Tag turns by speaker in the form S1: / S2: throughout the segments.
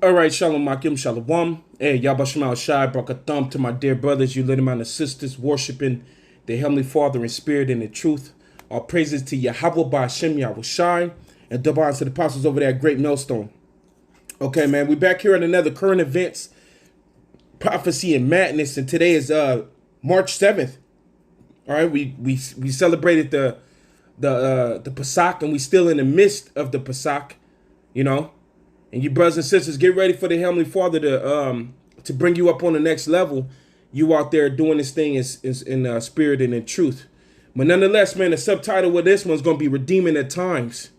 S1: All right, Shalom Akim Shalom. Hey, Yabashim Shai, brought a thumb to my dear brothers, you little man and sisters, worshiping the Heavenly Father in spirit and in truth. All praises to Yahweh by Hashem Yahushai, and double to the apostles over there at Great Millstone. Okay, man, we back here at another current events, prophecy and madness, and today is March 7th. All right, we celebrated the Pesach, and we still in the midst of the Pesach, you know. And you brothers and sisters, get ready for the Heavenly Father to bring you up on the next level. You out there doing this thing is in spirit and in truth. But nonetheless, man, the subtitle of this one's going to be Redeeming at Times.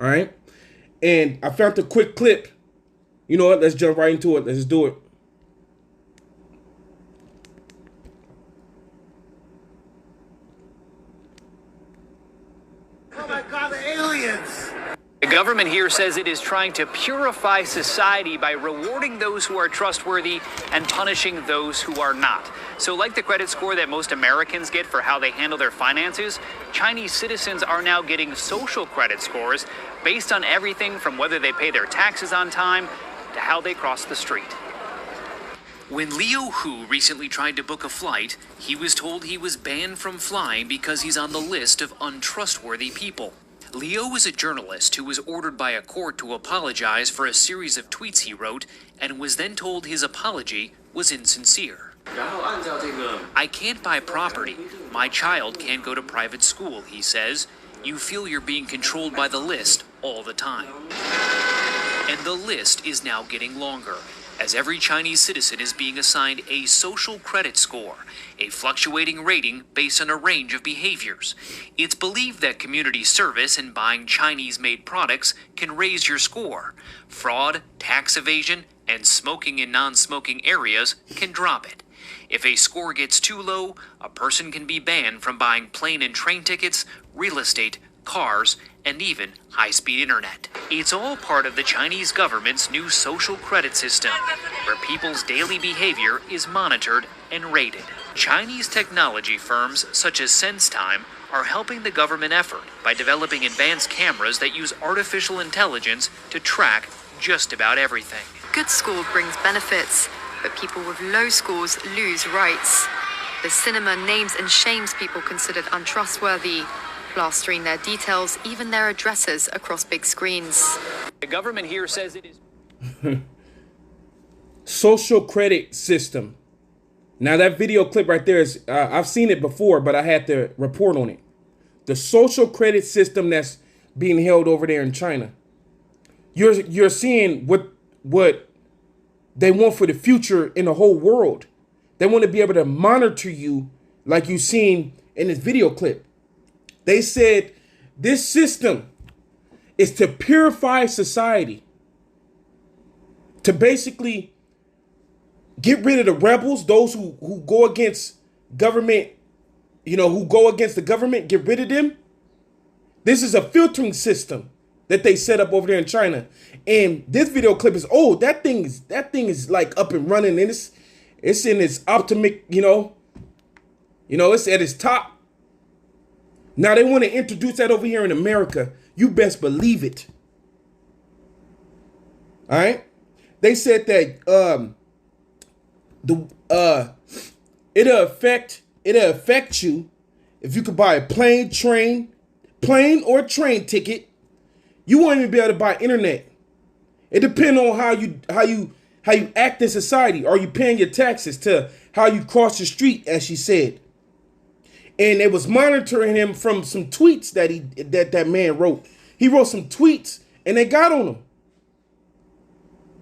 S1: All right. And I found a quick clip. You know what? Let's jump right into it. Let's do it.
S2: Oh my God, the aliens!
S3: The government here says it is trying to purify society by rewarding those who are trustworthy and punishing those who are not. So like the credit score that most Americans get for how they handle their finances, Chinese citizens are now getting social credit scores based on everything from whether they pay their taxes on time to how they cross the street. When Leo Hu recently tried to book a flight, he was told he was banned from flying because he's on the list of untrustworthy people. Leo was a journalist who was ordered by a court to apologize for a series of tweets he wrote and was then told his apology was insincere. I can't buy property. My child can't go to private school, he says. You feel you're being controlled by the list all the time. And the list is now getting longer, as every Chinese citizen is being assigned a social credit score, a fluctuating rating based on a range of behaviors. It's believed that community service and buying Chinese-made products can raise your score. Fraud, tax evasion, and smoking in non-smoking areas can drop it. If a score gets too low, a person can be banned from buying plane and train tickets, real estate, cars, and even high-speed internet. It's all part of the Chinese government's new social credit system, where people's daily behavior is monitored and rated. Chinese technology firms such as SenseTime are helping the government effort by developing advanced cameras that use artificial intelligence to track just about everything.
S4: Good score brings benefits, but people with low scores lose rights. The cinema names and shames people considered untrustworthy, plastering their details, even their addresses, across big screens.
S3: The government here says it is
S1: Social credit system. Now that video clip right there is, I've seen it before, but I had to report on it. The social credit system that's being held over there in China. You're seeing what they want for the future in the whole world. They want to be able to monitor you like you've seen in this video clip. They said this system is to purify society, to basically get rid of the rebels, those who go against government, you know, who go against the government, get rid of them. This is a filtering system that they set up over there in China. And this video clip is old. That thing is like up and running, and it's in its optimic, you know, it's at its top. Now they want to introduce that over here in America. You best believe it. All right. They said that it'll affect you if you could buy a plane or train ticket. You won't even be able to buy internet. It depends on how you act in society. Are you paying your taxes to how you cross the street, as she said? And it was monitoring him from some tweets that man wrote. He wrote some tweets and they got on him.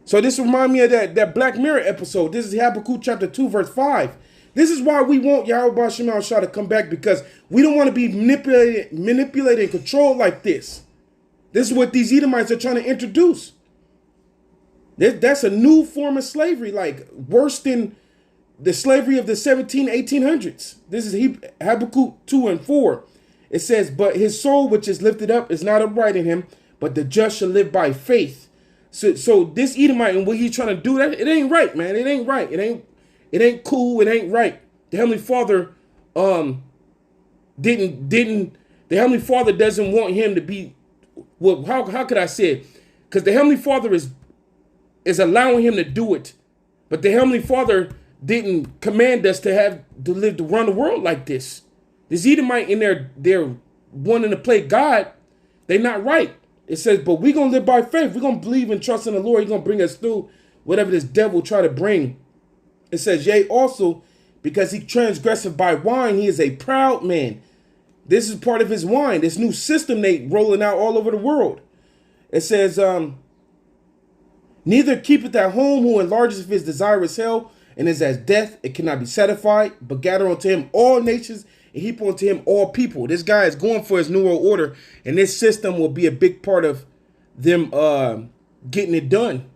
S1: So this reminds me of that Black Mirror episode. This is Habakkuk chapter 2, verse 5. This is why we want Yahweh Shemal Shah to come back, because we don't want to be manipulated and controlled like this. This is what these Edomites are trying to introduce. That's a new form of slavery, like worse than the slavery of the 1800s. This is Habakkuk 2 and 4. It says, but his soul which is lifted up is not upright in him, but the just shall live by faith. So this Edomite and what he's trying to do, that it ain't right, man. It ain't right. It ain't cool. It ain't right. The Heavenly Father the Heavenly Father doesn't want him to be, well, how could I say it? Because the Heavenly Father is is allowing him to do it. But the Heavenly Father didn't command us to run the world like this. This Edomite in there, they're wanting to play God. They're not right. It says, but we're going to live by faith. We're going to believe and trust in the Lord. He's going to bring us through whatever this devil try to bring. It says, yea, also, because he transgresseth by wine, he is a proud man. This is part of his wine, this new system they rolling out all over the world. It says, neither keepeth at home who enlargeth his desirous hell, and is as death, it cannot be satisfied, but gather unto him all nations, and heap unto him all people. This guy is going for his new world order, and this system will be a big part of them getting it done.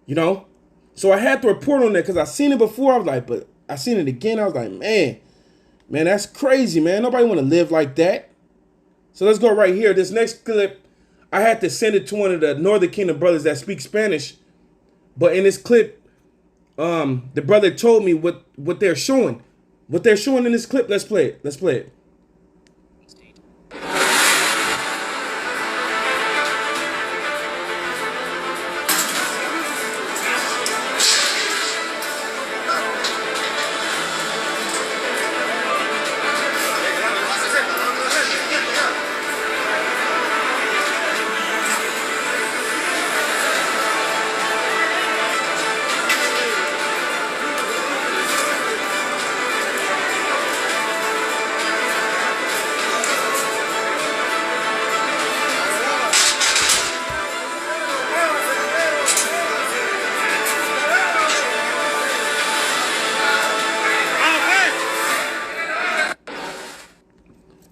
S1: You know? So I had to report on that because I seen it before. I was like, but I seen it again. I was like, man, that's crazy, man. Nobody want to live like that. So let's go right here. This next clip, I had to send it to one of the Northern Kingdom brothers that speak Spanish. But in this clip, the brother told me what they're showing. What they're showing in this clip, let's play it. Let's play it.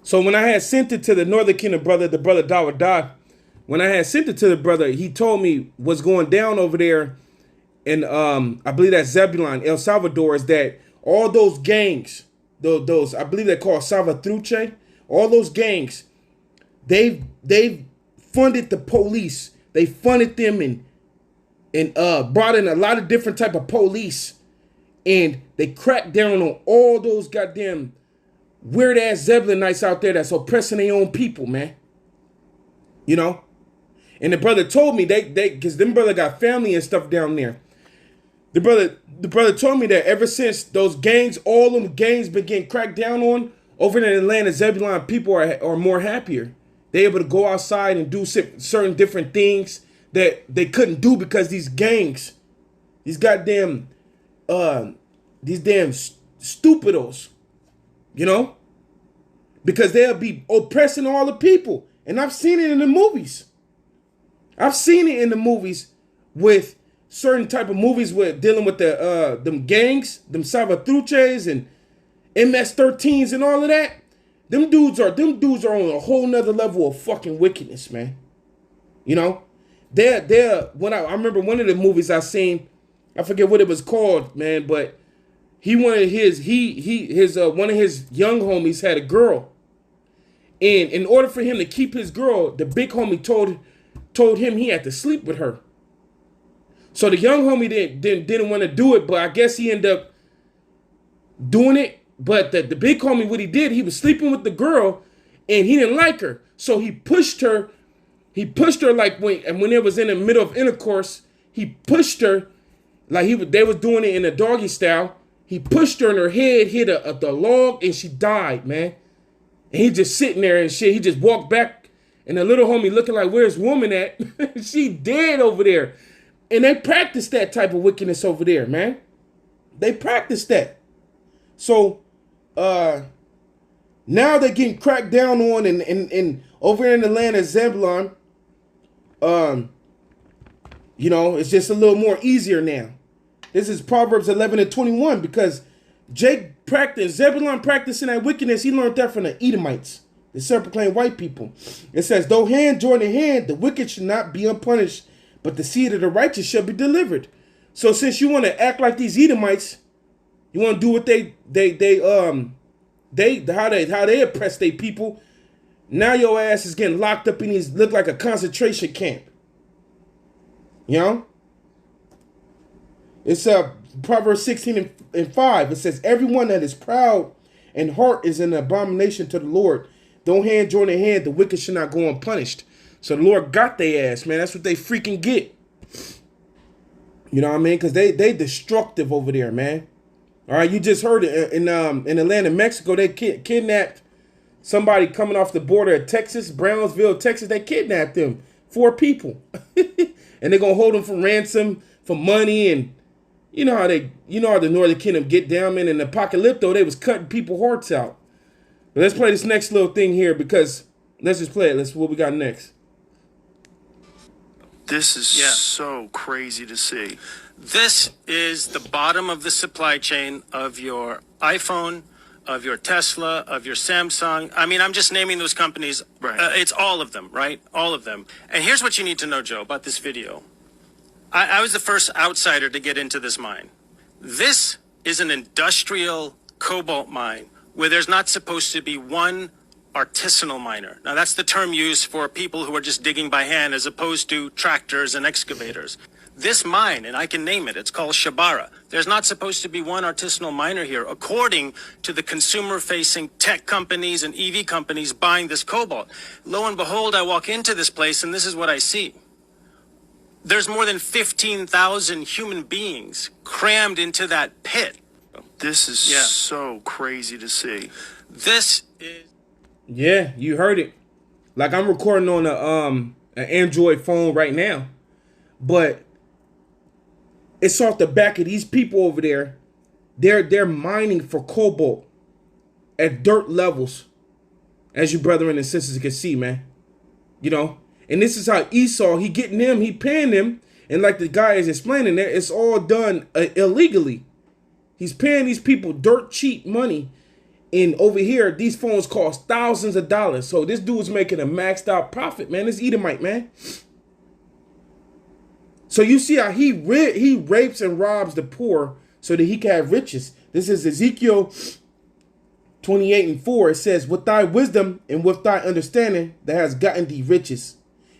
S1: So when I had sent it to the Northern Kingdom brother, the brother Dawada, when I had sent it to the brother, he told me what's going down over there in, I believe that's Zebulon, El Salvador, is that all those gangs, those I believe they're called Salvatruche, all those gangs, they've funded the police. They funded them and brought in a lot of different type of police, and they cracked down on all those goddamn weird ass Zebulonites out there that's oppressing their own people, man. You know? And the brother told me they because them brother got family and stuff down there. The brother told me that ever since those gangs, all them gangs been getting cracked down on, over in Atlanta, Zebulon people are more happier. They able to go outside and do certain different things that they couldn't do because these gangs, these goddamn, these damn stupidos, you know, because they'll be oppressing all the people. And I've seen it in the movies. I've seen it in the movies with certain type of movies with dealing with the them gangs, them Salvatruches and MS-13s and all of that. Them dudes are on a whole nother level of fucking wickedness, man. You know? They're when I remember one of the movies I seen, I forget what it was called, man, but one of his young homies had a girl. And in order for him to keep his girl, the big homie told him he had to sleep with her. So the young homie didn't want to do it, but I guess he ended up doing it. But the big homie, what he did, he was sleeping with the girl and he didn't like her. So he pushed her. He pushed her like when it was in the middle of intercourse, he pushed her like they was doing it in a doggy style. He pushed her and her head hit the log and she died, man. And he just sitting there and shit. He just walked back and the little homie looking like, where's woman at? She dead over there. And they practice that type of wickedness over there, man. They practice that. So now they're getting cracked down on and over in the land of Zebulon. You know, it's just a little more easier now. This is Proverbs 11:21 because Zebulon practicing that wickedness, he learned that from the Edomites, the self-proclaimed white people. It says, though hand join in hand, the wicked should not be unpunished, but the seed of the righteous shall be delivered. So since you want to act like these Edomites, you want to do what how they oppress their people. Now your ass is getting locked up in these, look like a concentration camp. You know? It's Proverbs 16:5. It says, everyone that is proud in heart is an abomination to the Lord. Don't hand join in hand, the wicked should not go unpunished. So the Lord got their ass, man. That's what they freaking get. You know what I mean? Because they destructive over there, man. All right, you just heard it in the land of Mexico. They kidnapped somebody coming off the border of Texas, Brownsville, Texas. They kidnapped them, 4 people, and they're gonna hold them for ransom for money. And you know how the Northern Kingdom get down, man. In the Apocalypto, they was cutting people hearts out. But let's play this next little thing here because let's just play it. Let's what we got next.
S2: This is so crazy to see.
S5: This is the bottom of the supply chain of your iPhone, of your Tesla, of your Samsung. I mean, I'm just naming those companies.
S2: Right.
S5: It's all of them, right? All of them. And here's what you need to know, Joe, about this video. I was the first outsider to get into this mine. This is an industrial cobalt mine where there's not supposed to be one artisanal miner. Now, that's the term used for people who are just digging by hand as opposed to tractors and excavators. This mine, and I can name it, it's called Shabara. There's not supposed to be one artisanal miner here, according to the consumer-facing tech companies and EV companies buying this cobalt. Lo and behold, I walk into this place, and this is what I see. There's more than 15,000 human beings crammed into that pit.
S2: This is so crazy to see.
S5: This is...
S1: Yeah, you heard it. Like I'm recording on an Android phone right now, but it's off the back of these people over there. They're mining for cobalt at dirt levels, as you brethren and sisters can see, man. You know, and this is how Esau, he getting them, he paying them, and like the guy is explaining there, it's all done illegally. He's paying these people dirt cheap money. And over here, these phones cost thousands of dollars. So this dude's making a maxed out profit, man. This Edomite, man. So you see how he rapes and robs the poor so that he can have riches. This is Ezekiel 28:4. It says, with thy wisdom and with thy understanding, that has gotten thee riches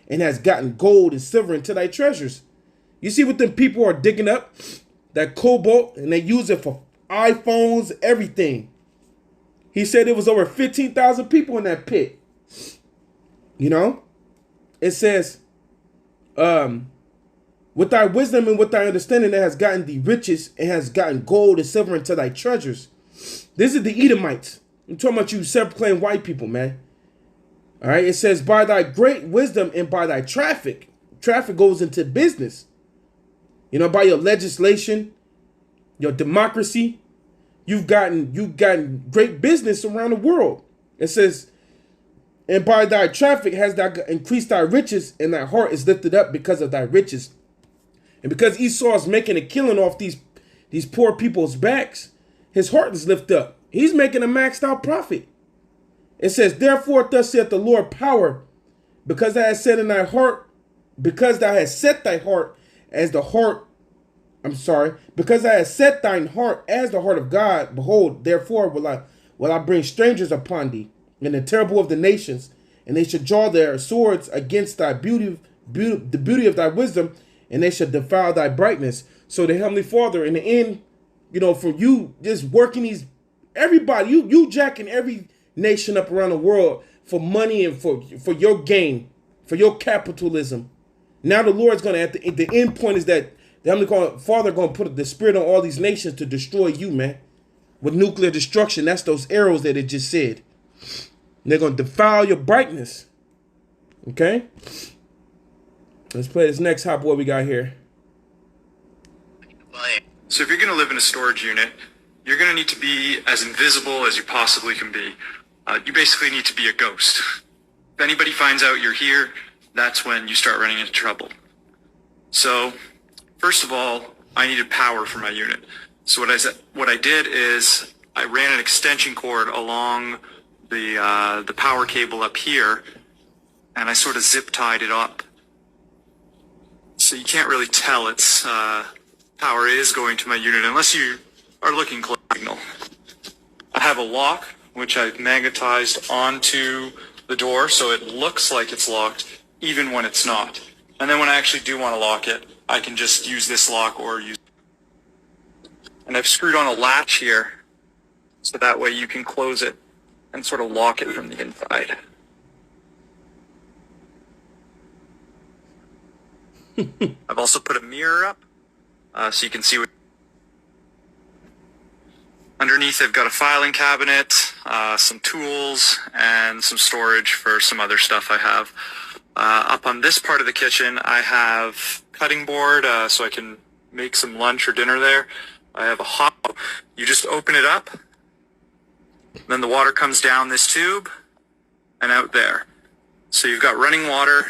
S1: and has gotten gold and silver into thy treasures. You see what them people are digging up? That cobalt, and they use it for iPhones, everything. He said it was over 15,000 people in that pit. You know? It says, with thy wisdom and with thy understanding that has gotten thee riches and has gotten gold and silver into thy treasures. This is the Edomites. I'm talking about you self-proclaimed white people, man. All right? It says, by thy great wisdom and by thy traffic. Traffic goes into business. You know, by your legislation, your democracy. You've gotten great business around the world. It says, and by thy traffic has thou increased thy riches, and thy heart is lifted up because of thy riches. And because Esau is making a killing off these poor people's backs, his heart is lifted up. He's making a maxed out profit. It says, therefore thus saith the Lord power, because thou hast set in thy heart, because thou hast set thy heart as the heart, because I have set thine heart as the heart of God, behold, therefore will I bring strangers upon thee, and the terrible of the nations, and they shall draw their swords against thy the beauty of thy wisdom, and they shall defile thy brightness. So the Heavenly Father, in the end, you know, from you just working everybody, you jacking every nation up around the world for money and for your gain, for your capitalism. Now the Lord's gonna, at the end point is that the Heavenly Father going to put the spirit on all these nations to destroy you, man. With nuclear destruction. That's those arrows that it just said. And they're going to defile your brightness. Okay? Let's play this next hot boy we got here.
S6: So if you're going to live in a storage unit, you're going to need to be as invisible as you possibly can be. You basically need to be a ghost. If anybody finds out you're here, that's when you start running into trouble. So... first of all, I needed power for my unit. So what I did is I ran an extension cord along the power cable up here, and I sort of zip tied it up. So you can't really tell its power is going to my unit unless you are looking close. I have a lock, which I've magnetized onto the door so it looks like it's locked even when it's not. And then when I actually do want to lock it, I can just use this lock or use... And I've screwed on a latch here, so that way you can close it and sort of lock it from the inside. I've also put a mirror up, so you can see what. Underneath, I've got a filing cabinet, some tools, and some storage for some other stuff I have. Up on this part of the kitchen, I have cutting board, so I can make some lunch or dinner there. I have a hot. You just open it up, then the water comes down this tube and out there. So you've got running water.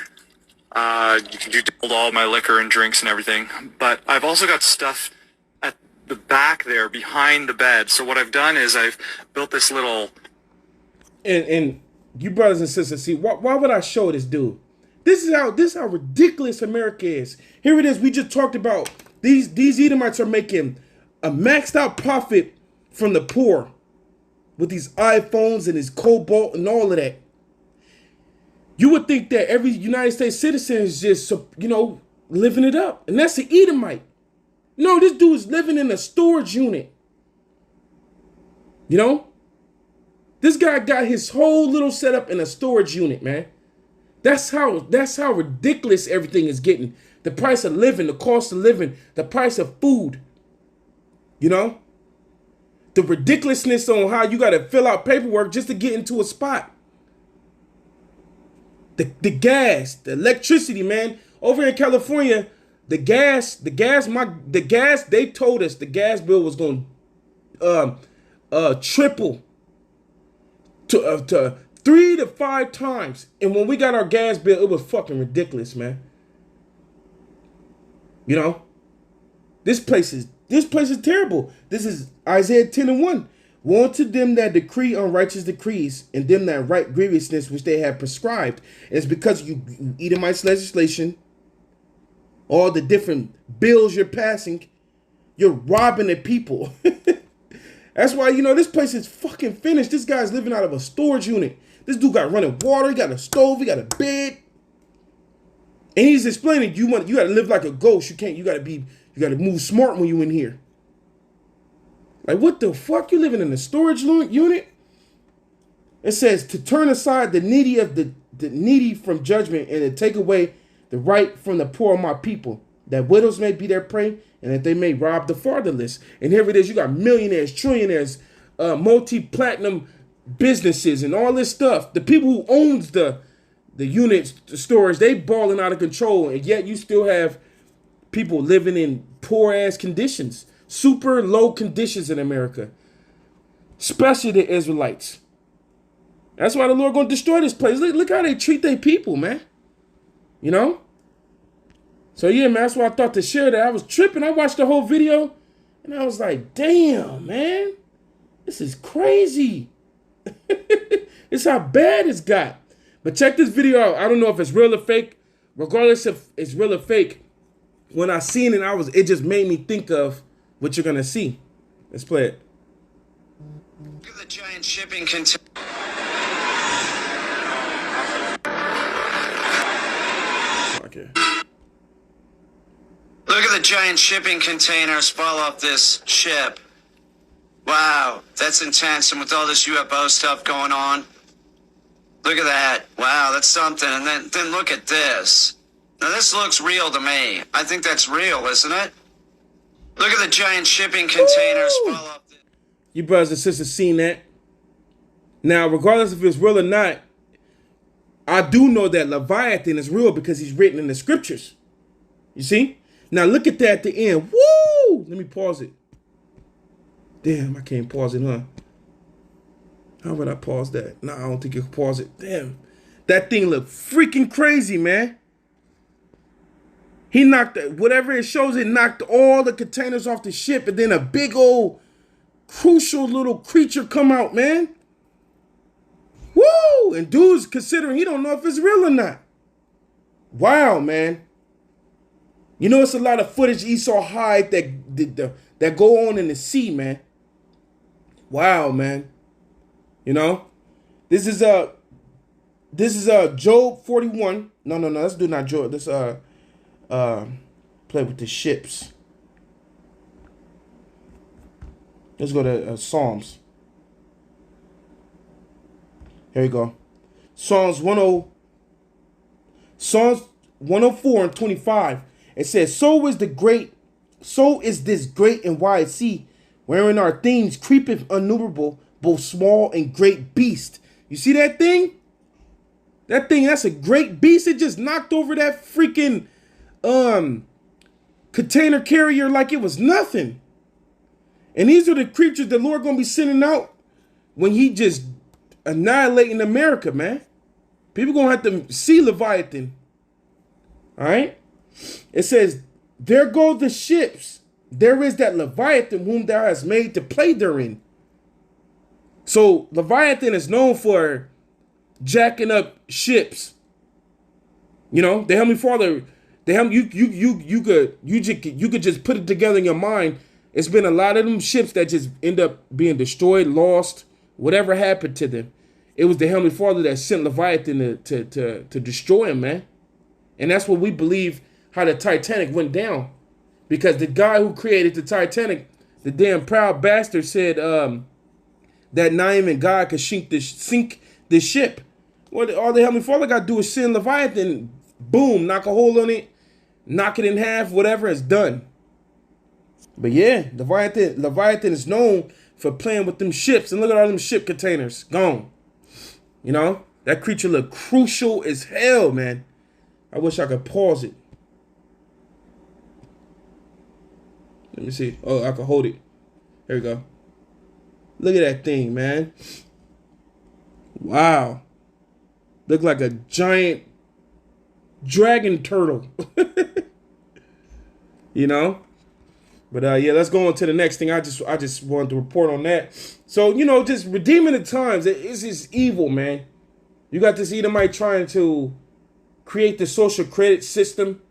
S6: You can do all my liquor and drinks and everything. But I've also got stuff at the back there behind the bed. So what I've done is I've built this little.
S1: And you brothers and sisters, see, why would I show this dude? This is how ridiculous America is. Here it is. We just talked about these Edomites are making a maxed out profit from the poor with these iPhones and his cobalt and all of that. You would think that every United States citizen is just, living it up. And that's an Edomite. No, this dude is living in a storage unit. You know? This guy got his whole little setup in a storage unit, man. That's how ridiculous everything is getting. The price of living, the cost of living, the price of food. You know? The ridiculousness on how you got to fill out paperwork just to get into a spot. The gas, the electricity, man. Over in California, the gas, they told us the gas bill was going to triple to 3 to 5 times. And when we got our gas bill, it was fucking ridiculous, man. You know? This place is terrible. This is Isaiah 10:1. Woe unto them that decree unrighteous decrees, and them that write grievousness which they have prescribed. And it's because you Edomites legislation, all the different bills you're passing, you're robbing the people. That's why, this place is fucking finished. This guy's living out of a storage unit. This dude got running water, he got a stove, he got a bed. And he's explaining you gotta live like a ghost. You gotta move smart when you in here. Like, what the fuck? You living in a storage unit? It says to turn aside the needy the needy from judgment, and to take away the right from the poor of my people, that widows may be their prey, and that they may rob the fatherless. And here it is. You got millionaires, trillionaires, multi-platinum businesses, and all this stuff. The people who owns the units, the storage, they balling out of control, and yet you still have people living in poor ass conditions. Super low conditions in America, especially the Israelites. That's why the Lord gonna destroy this place. Look how they treat their people, man. You know? So yeah, man, that's why I thought to share that. I was tripping. I watched the whole video, and I was like, damn, man. This is crazy. It's how bad it's got. But check this video out. I don't know if it's real or fake. Regardless if it's real or fake, when I seen it, it just made me think of what you're gonna see. Let's play it.
S7: Look at the giant shipping container.
S1: Okay.
S7: Look at the giant shipping containers fall off this ship. Wow, that's intense. And with all this UFO stuff going on, look at that. Wow, that's something. And then look at this. Now this looks real to me. I think that's real, isn't it? Look at the giant shipping containers fall off.
S1: You brothers and sisters seen that? Now, regardless if it's real or not, I do know that Leviathan is real because he's written in the scriptures. You see? Now look at that at the end. Woo! Let me pause it. Damn, I can't pause it, huh? How would I pause that? No, I don't think you can pause it. Damn. That thing looked freaking crazy, man. He knocked, whatever it shows, it knocked all the containers off the ship, and then a big old crucial little creature come out, man. Woo! And dude's considering he don't know if it's real or not. Wow, man. It's a lot of footage Esau hide that go on in the sea, man. Wow, man. This is Job 41. No, let's do not Job. Let's play with the ships. Let's go to Psalms. Here we go. Psalms 104 and 25. It says, so is the great So is this great and wide sea, wherein are things creepeth innumerable, both small and great beast. You see that thing? That thing, that's a great beast. It just knocked over that freaking container carrier like it was nothing. And these are the creatures the Lord gonna be sending out when he just annihilating America, man. People gonna have to see Leviathan. All right. It says, there go the ships. There is that Leviathan whom thou hast made to play therein. So Leviathan is known for jacking up ships. You know, the Heavenly Father, you could just put it together in your mind. It's been a lot of them ships that just end up being destroyed, lost, whatever happened to them. It was the Heavenly Father that sent Leviathan to destroy him, man. And that's what we believe how the Titanic went down. Because the guy who created the Titanic, the damn proud bastard, said that not even God could sink this ship. What all the Heavenly Father got to do is send Leviathan, boom, knock a hole on it, knock it in half, whatever, it's done. But yeah, Leviathan is known for playing with them ships. And look at all them ship containers, gone. You know, that creature look crucial as hell, man. I wish I could pause it. Let me see. Oh, I can hold it. There we go. Look at that thing, man. Wow. Look like a giant dragon turtle. You know? But yeah, let's go on to the next thing. I just wanted to report on that. So, you know, just redeeming the times. It's just evil, man. You got this Edomite trying to create the social credit system.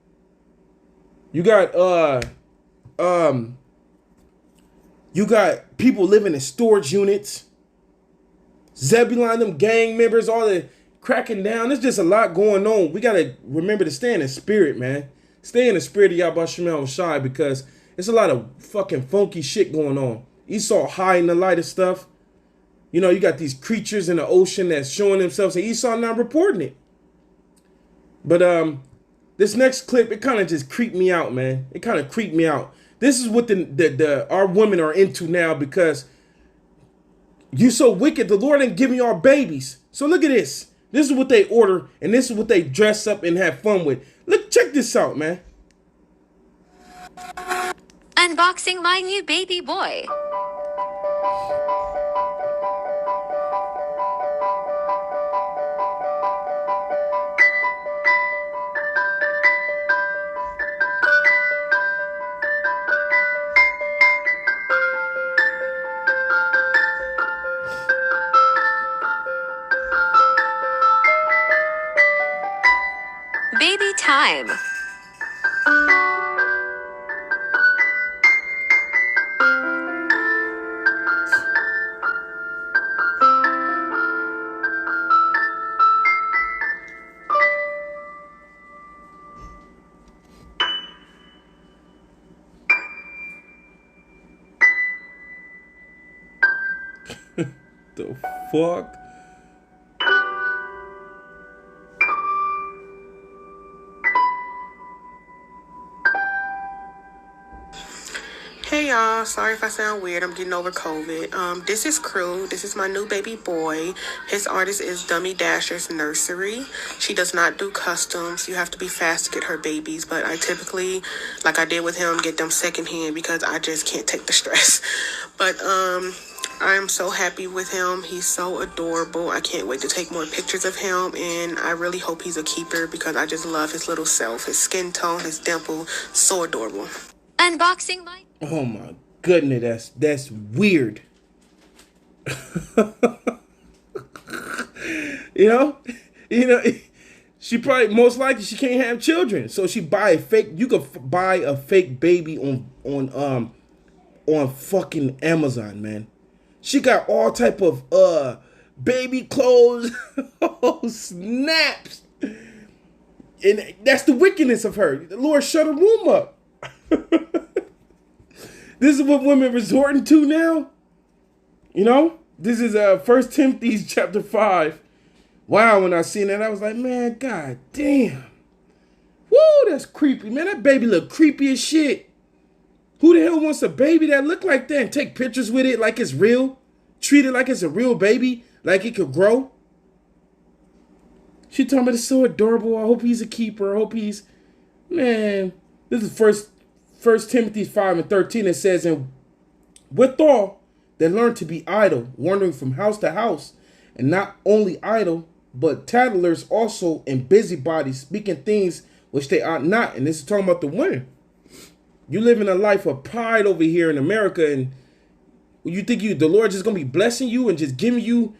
S1: You got people living in storage units. Zebulon, them gang members, all the cracking down. There's just a lot going on. We gotta remember to stay in the spirit, man. Stay in the spirit of Yahweh Shemel Shai, because there's a lot of fucking funky shit going on. Esau hiding the light of stuff. You know, you got these creatures in the ocean that's showing themselves, and Esau not reporting it. But this next clip, it kind of just creeped me out, man. It kind of creeped me out. This is what our women are into now, because you so wicked. The Lord ain't giving y'all babies. So look at this. This is what they order, and this is what they dress up and have fun with. Look, check this out, man.
S8: Unboxing my new baby boy. Baby time.
S1: The fuck?
S9: Hey y'all, sorry if I sound weird. I'm getting over COVID. This is Crew. This is my new baby boy. His artist is Dummy Dasher's Nursery. She does not do customs. You have to be fast to get her babies, but I typically, like I did with him, get them secondhand because I just can't take the stress. But I am so happy with him. He's so adorable. I can't wait to take more pictures of him, and I really hope he's a keeper because I just love his little self, his skin tone, his dimple. So adorable.
S8: Unboxing my...
S1: Oh my goodness, that's weird. you know, she probably, most likely she can't have children, so she buy a fake. You could buy a fake baby on fucking Amazon, man. She got all type of baby clothes. Oh snaps! And that's the wickedness of her. The Lord shut her womb up. This is what women resorting to now. You know, this is 1 Timothy chapter 5. Wow, when I seen that, I was like, man, god damn. Woo, that's creepy, man. That baby look creepy as shit. Who the hell wants a baby that look like that and take pictures with it like it's real? Treat it like it's a real baby, like it could grow? She told me it's so adorable. I hope he's a keeper. I hope he's... Man, this is First Timothy 5:13. It says, and withal, they learn to be idle, wandering from house to house, and not only idle, but tattlers also, and busybodies, speaking things which they ought not. And this is talking about the women. You living a life of pride over here in America, and you think the Lord just gonna be blessing you and just giving you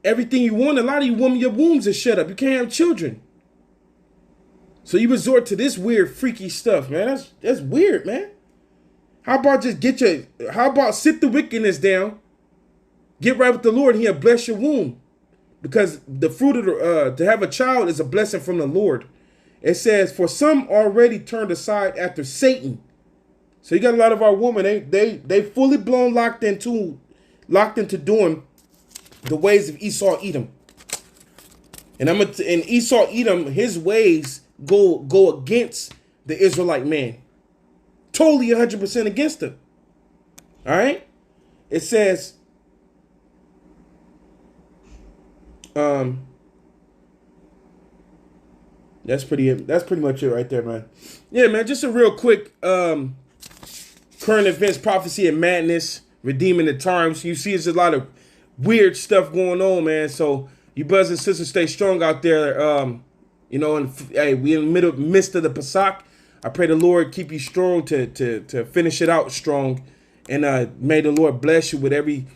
S1: everything you want. A lot of you women, your wombs are shut up. You can't have children. So you resort to this weird, freaky stuff, man. That's weird, man. How about sit the wickedness down, get right with the Lord, and He'll bless your womb. Because the fruit of to have a child is a blessing from the Lord. It says, for some already turned aside after Satan. So you got a lot of our women, they fully blown locked into doing the ways of Esau Edom. And Esau Edom, his ways go against the Israelite man. Totally 100% against him. All right? It says, that's pretty much it right there, man. Yeah, man, just a real quick current events prophecy and madness, redeeming the times. You see, there's a lot of weird stuff going on, man. So you brothers and sisters, stay strong out there. You know, and hey, we in the midst of the Pesach. I pray the Lord keep you strong to finish it out strong, and may the Lord bless you with every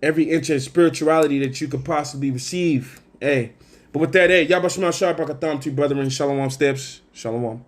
S1: inch of spirituality that you could possibly receive. Hey, but with that, hey, Yabba Shema Shah Bakatam to you, brethren. Shalom steps. Shalom.